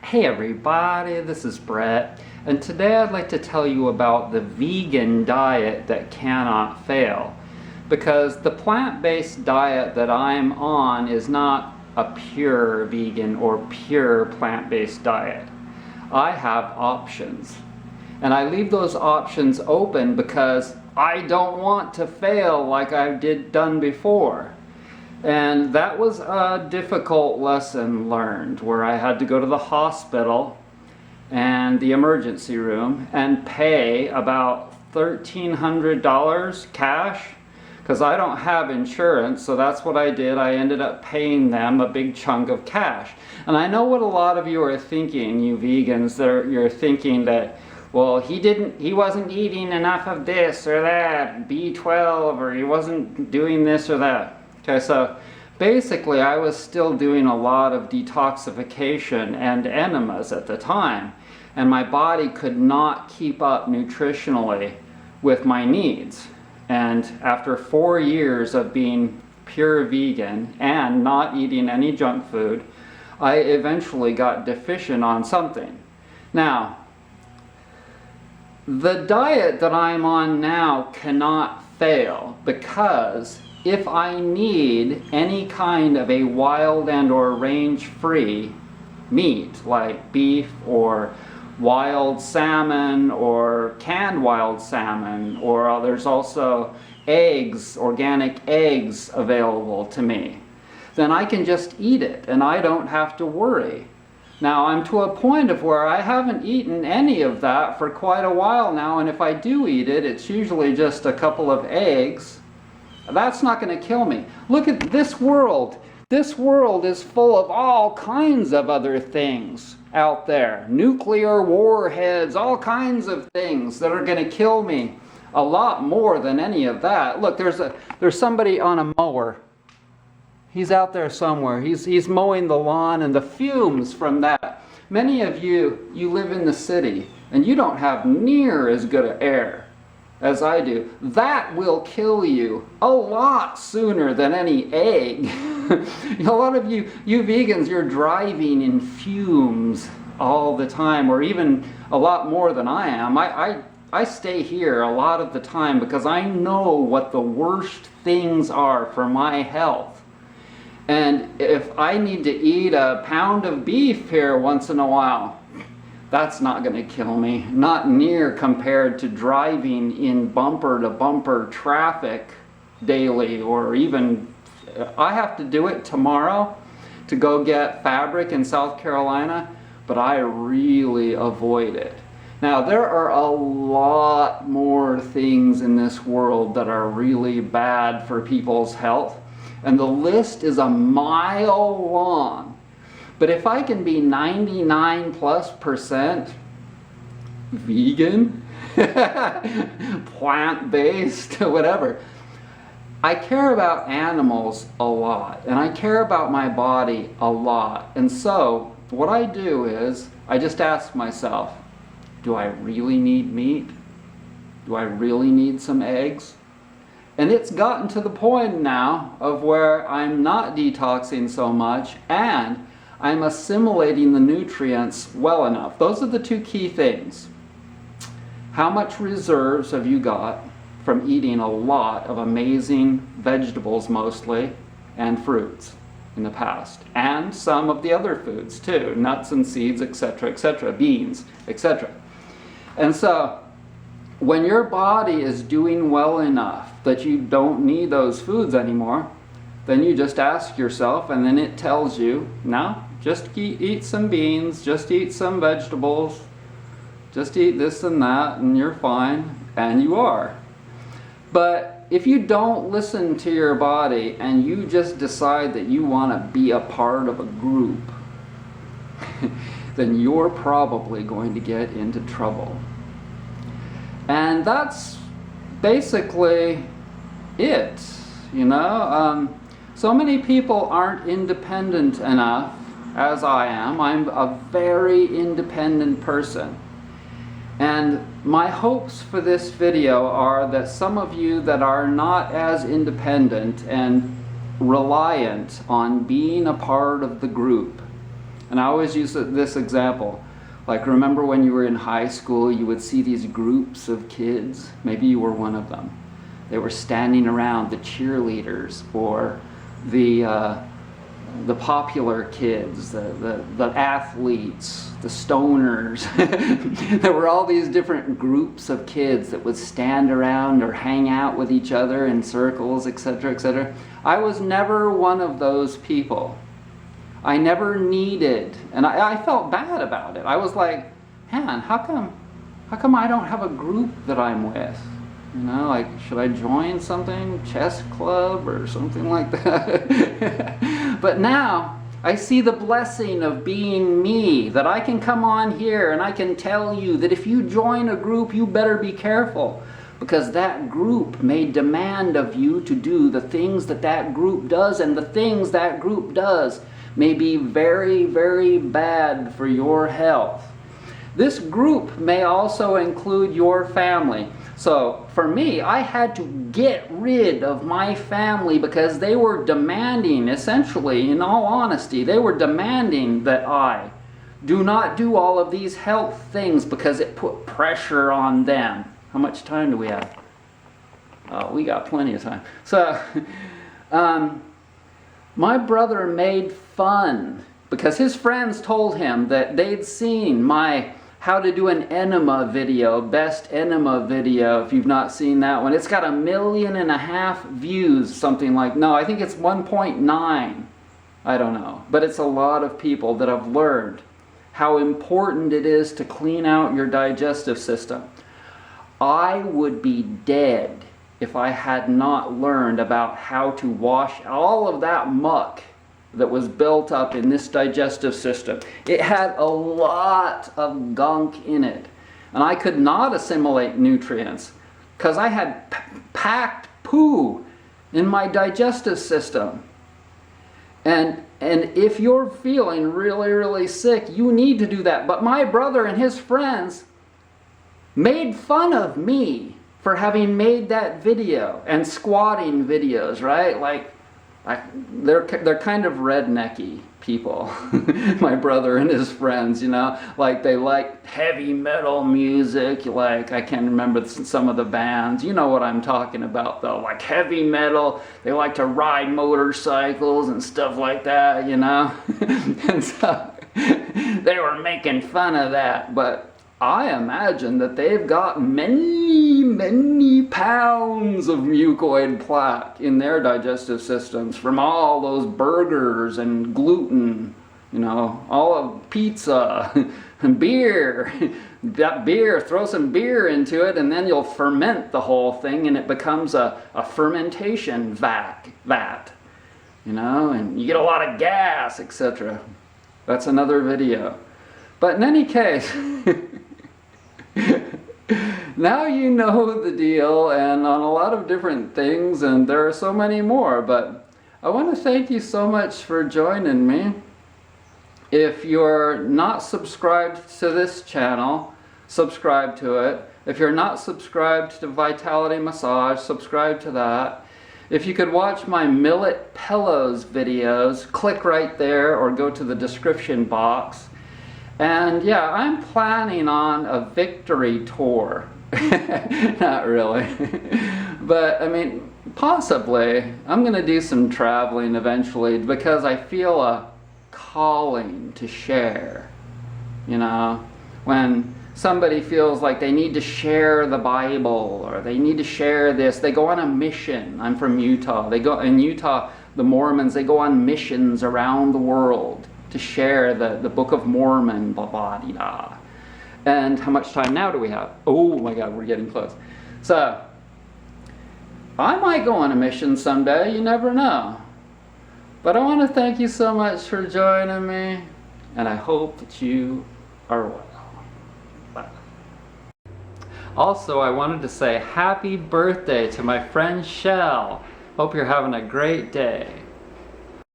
Hey everybody, this is Brett, and today I'd like to tell you about the vegan diet that cannot fail. Because the plant-based diet that I'm on is not a pure vegan or pure plant-based diet. I have options. And I leave those options open because I don't want to fail like I've done before. And that was a difficult lesson learned, where I had to go to the hospital and the emergency room and pay about $1,300 cash, because I don't have insurance. So that's what I did. I ended up paying them a big chunk of cash. And I know what a lot of you are thinking, you vegans, you're thinking that, well, he wasn't eating enough of this or that, B12, or he wasn't doing this or that. Okay, so basically I was still doing a lot of detoxification and enemas at the time, and my body could not keep up nutritionally with my needs. And after 4 years of being pure vegan and not eating any junk food, I eventually got deficient on something. Now, the diet that I'm on now cannot fail, because if I need any kind of a wild and or range-free meat, like beef or wild salmon or canned wild salmon, or there's also eggs, organic eggs available to me, then I can just eat it and I don't have to worry. Now, I'm to a point of where I haven't eaten any of that for quite a while now, and if I do eat it, it's usually just a couple of eggs. That's not going to kill me. Look at this world. This world is full of all kinds of other things out there. Nuclear warheads, all kinds of things that are going to kill me. A lot more than any of that. Look, there's somebody on a mower. He's out there somewhere. He's mowing the lawn, and the fumes from that. Many of you live in the city and you don't have near as good an air as I do. That will kill you a lot sooner than any egg. A lot of you vegans, you're driving in fumes all the time, or even a lot more than I am. I stay here a lot of the time because I know what the worst things are for my health. And if I need to eat a pound of beef here once in a while, that's not going to kill me. Not near compared to driving in bumper-to-bumper traffic daily, or even, I have to do it tomorrow to go get fabric in South Carolina, but I really avoid it. Now, there are a lot more things in this world that are really bad for people's health, and the list is a mile long. But if I can be 99+% vegan, plant-based, whatever, I care about animals a lot, and I care about my body a lot. And so what I do is I just ask myself, do I really need meat? Do I really need some eggs? And it's gotten to the point now of where I'm not detoxing so much, and I'm assimilating the nutrients well enough. Those are the two key things. How much reserves have you got from eating a lot of amazing vegetables mostly, and fruits in the past? And some of the other foods too, nuts and seeds, etc., beans, etc. And so, when your body is doing well enough that you don't need those foods anymore, then you just ask yourself, and then it tells you, no, just eat some beans, just eat some vegetables, just eat this and that, and you're fine, and you are. But if you don't listen to your body and you just decide that you want to be a part of a group, then you're probably going to get into trouble. And that's basically it, you know. So many people aren't independent enough, as I am. I'm a very independent person. And my hopes for this video are that some of you that are not as independent and reliant on being a part of the group And I always use this example. Like, remember when you were in high school, you would see these groups of kids? Maybe you were one of them. They were standing around the cheerleaders or the popular kids, the athletes, the stoners. There were all these different groups of kids that would stand around or hang out with each other in circles, etc., etc. I was never one of those people. I never needed, and I felt bad about it. I was like, man, how come I don't have a group that I'm with? You know, like, should I join something, chess club or something like that? But now I see the blessing of being me, that I can come on here and I can tell you that if you join a group, you better be careful, because that group may demand of you to do the things that that group does, and the things that group does may be very, very bad for your health. This group may also include your family. So for me, I had to get rid of my family because they were demanding, essentially, in all honesty, they were demanding that I do not do all of these health things because it put pressure on them. How much time do we have? Oh, we got plenty of time. So, my brother made fun because his friends told him that they'd seen my how to do an enema video, best enema video. If you've not seen that one, it's got 1.5 million views, something like, no, I think it's 1.9. I don't know. But it's a lot of people that have learned how important it is to clean out your digestive system. I would be dead if I had not learned about how to wash all of that muck that was built up in this digestive system. It had a lot of gunk in it. And I could not assimilate nutrients because I had packed poo in my digestive system. And if you're feeling really, really sick, you need to do that. But my brother and his friends made fun of me for having made that video and squatting videos, right? Like, they're kind of rednecky people. My brother and his friends, you know, like they like heavy metal music. Like, I can't remember some of the bands. You know what I'm talking about, though. Like heavy metal. They like to ride motorcycles and stuff like that, you know. And so they were making fun of that, but I imagine that they've got many, many pounds of mucoid plaque in their digestive systems from all those burgers and gluten, you know, all of pizza and beer. That beer, throw some beer into it and then you'll ferment the whole thing and it becomes a fermentation vat, you know, and you get a lot of gas, etc. That's another video. But in any case, now you know the deal, and on a lot of different things, and there are so many more, but I want to thank you so much for joining me. If you're not subscribed to this channel, subscribe to it. If you're not subscribed to Vitality Massage, subscribe to that. If you could watch my Millet Pillows videos, click right there or go to the description box. And yeah, I'm planning on a victory tour. Not really. But I mean, possibly. I'm going to do some traveling eventually because I feel a calling to share. You know, when somebody feels like they need to share the Bible or they need to share this, they go on a mission. I'm from Utah. In Utah, the Mormons, they go on missions around the world to share the Book of Mormon, blah, blah, dee, da. And how much time now do we have? Oh my God, we're getting close. So, I might go on a mission someday, you never know. But I want to thank you so much for joining me, and I hope that you are well. Bye. Also, I wanted to say happy birthday to my friend Shell. Hope you're having a great day.